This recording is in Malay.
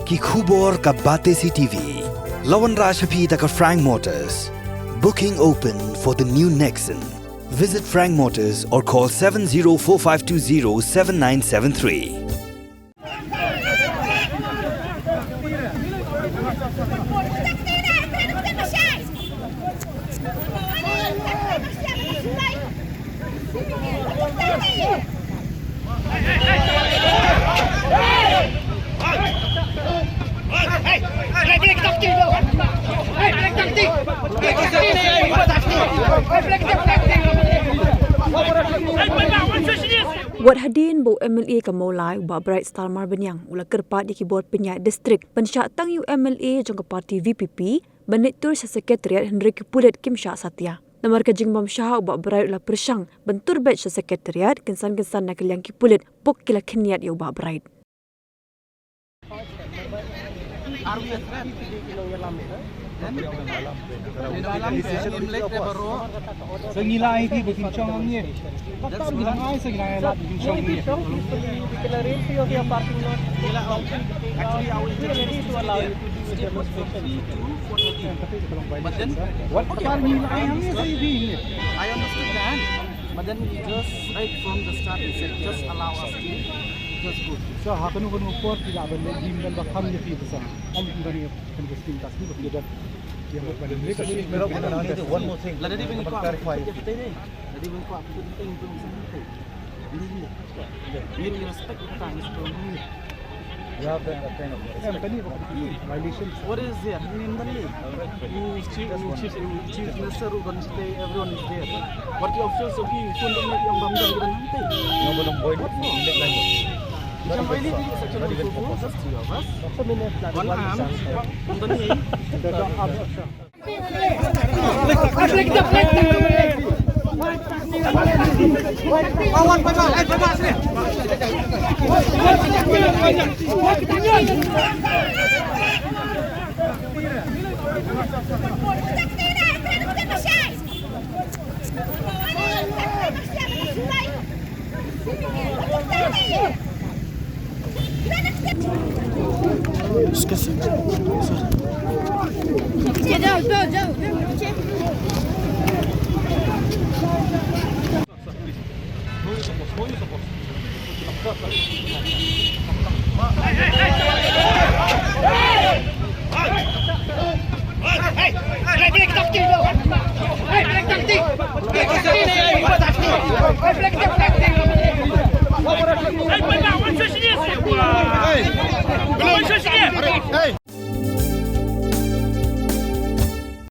ki khubor ka bate si TV. Lawan Rashaphi taka Frank Motors. Booking open for the new Nexon. Visit Frank Motors or call 7045207973. Buat hadin bu MLA ke Mawlai ubah bright star marbanyang ulah kerpat di keyboard Khynñiat distrik pensyak tang UMLA jong ke parti VPP benitur sekretariat Henry Pulit Kim Syah Satya. Namar ke Jingbam Syah ubah bright ulah persyang bentur batch sekretariat kensan-kensan nak yang Pulit pok kila Khynñiat ya ubah bright. Sengilai di berbincang ni. Kata bilang ai sengilai lah berbincang ni. Declaration of your parking lot. Actually, I was ready to allow you to do the demonstration. But then, What are you saying? I understood that. But then he just right from the start he said, just allow us to just go. So, hakanu kanu kuat tidak boleh dimel bahkan ni besar. Om ini kan keskin tasni berkaitan. One more thing. Let me clarify. Let me really respect the time from you. You have that kind of violation. What is there? Chief Minister who going to stay, everyone is there. What the officials of you couldn't make your bum down nanti. No, but boy, Macam ini di section of just three of us. One arm, untuk ni. Awan pada, pada sini. Hey,